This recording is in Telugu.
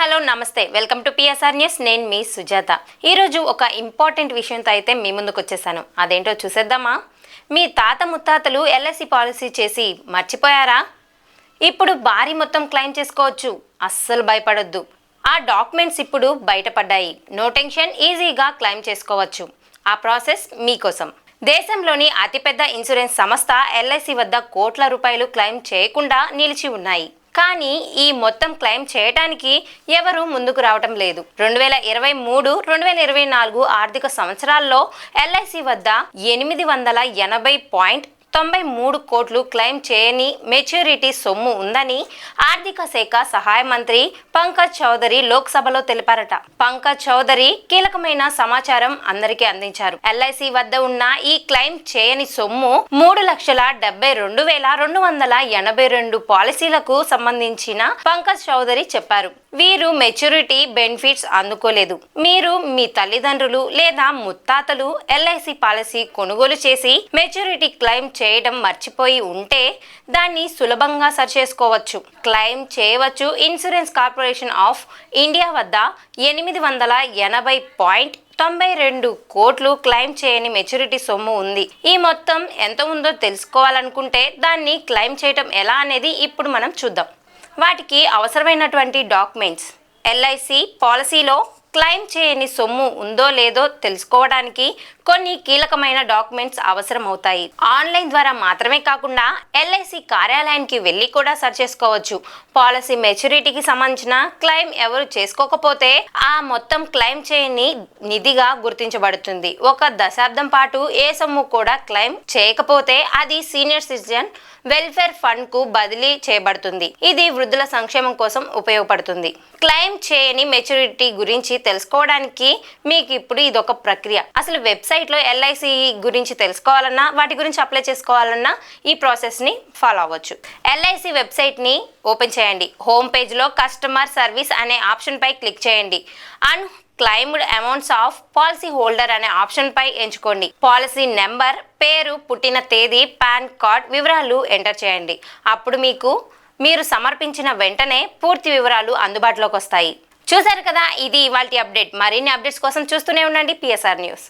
హలో నమస్తే వెల్కమ్ టు పిఎస్ఆర్ న్యూస్. నేను మీ సుజాత. ఈరోజు ఒక ఇంపార్టెంట్ విషయంతో అయితే మీ ముందుకు వచ్చేసాను. అదేంటో చూసేద్దామా? మీ తాత ముత్తాతలు ఎల్ఐసి పాలసీ చేసి మర్చిపోయారా? ఇప్పుడు భారీ మొత్తం క్లెయిమ్ చేసుకోవచ్చు. అస్సలు భయపడొద్దు. ఆ డాక్యుమెంట్స్ ఇప్పుడు బయటపడ్డాయి. నో టెన్షన్, ఈజీగా క్లెయిమ్ చేసుకోవచ్చు. ఆ ప్రాసెస్ మీకోసం. దేశంలోని అతిపెద్ద ఇన్సూరెన్స్ సంస్థ ఎల్ఐసి వద్ద కోట్ల రూపాయలు క్లెయిమ్ చేయకుండా నిలిచి ఉన్నాయి. కానీ ఈ మొత్తం క్లెయిమ్ చేయడానికి ఎవరు ముందుకు రావటం లేదు. 2023-2024 ఆర్థిక సంవత్సరాల్లో ఎల్ఐసి వద్ద 880.93 కోట్లు క్లెయిమ్ చేయని మెచ్యూరిటీ సొమ్ము ఉందని ఆర్థిక శాఖ సహాయ మంత్రి పంకజ్ చౌదరి లోక్సభలో తెలిపారట. పంకజ్ చౌదరి కీలకమైన సమాచారం అందరికీ అందించారు. ఎల్ఐసి వద్ద ఉన్న ఈ క్లెయిమ్ చేయని సొమ్ము 3,72,282 పాలసీలకు సంబంధించిన పంకజ్ చౌదరి చెప్పారు. వీరు మెచ్యూరిటీ బెనిఫిట్స్ అందుకోలేదు. మీరు మీ తల్లిదండ్రులు లేదా ముత్తాతలు ఎల్ఐసి పాలసీ కొనుగోలు చేసి మెచ్యూరిటీ క్లెయిమ్ చేయడం మర్చిపోయి ఉంటే దాన్ని సులభంగా సరిచేసుకోవచ్చు. క్లెయిమ్ చేయవచ్చు. ఇన్సూరెన్స్ కార్పొరేషన్ ఆఫ్ ఇండియా వద్ద 880.92 కోట్లు క్లెయిమ్ చేయని మెచ్యూరిటీ సొమ్ము ఉంది. ఈ మొత్తం ఎంత ఉందో తెలుసుకోవాలనుకుంటే దాన్ని క్లెయిమ్ చేయడం ఎలా అనేది ఇప్పుడు మనం చూద్దాం. వాటికి అవసరమైనటువంటి డాక్యుమెంట్స్. ఎల్ఐసి పాలసీలో క్లెయిమ్ చేయని సొమ్ము ఉందో లేదో తెలుసుకోవడానికి కొన్ని కీలకమైన డాక్యుమెంట్స్ అవసరం అవుతాయి. ఆన్లైన్ ద్వారా మాత్రమే కాకుండా ఎల్ఐసి కార్యాలయానికి వెళ్ళి కూడా సర్చ్ చేసుకోవచ్చు. పాలసీ మెచ్యూరిటీకి సంబంధించిన క్లెయిమ్ ఎవరు చేసుకోకపోతే ఆ మొత్తం క్లెయిమ్ చేయని నిధిగా గుర్తించబడుతుంది. 1 దశాబ్దం పాటు ఏ సొమ్ము కూడా క్లెయిమ్ చేయకపోతే అది సీనియర్ సిటిజన్ వెల్ఫేర్ ఫండ్ కు బదిలీ చేయబడుతుంది. ఇది వృద్ధుల సంక్షేమం కోసం ఉపయోగపడుతుంది. క్లెయిమ్ చేయని మెచ్యూరిటీ గురించి తెలుసుకోవడానికి మీకు ఇప్పుడు ఇదొక ప్రక్రియ. అసలు వెబ్సైట్లో ఎల్ఐసి గురించి తెలుసుకోవాలన్నా వాటి గురించి అప్లై చేసుకోవాలన్నా ఈ ప్రాసెస్ని ఫాలో అవ్వచ్చు. ఎల్ఐసి వెబ్సైట్ని ఓపెన్ చేయండి. హోమ్ పేజ్లో కస్టమర్ సర్వీస్ అనే ఆప్షన్పై క్లిక్ చేయండి. Claimed amounts of policy holder అనే ఆప్షన్ పై ఎంచుకోండి. పాలసీ నెంబర్, పేరు, పుట్టిన తేదీ, పాన్ కార్డ్ వివరాలు ఎంటర్ చేయండి. అప్పుడు మీరు సమర్పించిన వెంటనే పూర్తి వివరాలు అందుబాటులోకి వస్తాయి. చూశారు కదా, ఇది ఇవాల్టి అప్డేట్. మరిన్ని అప్డేట్స్ కోసం చూస్తూనే ఉండండి పిఎస్ఆర్ న్యూస్.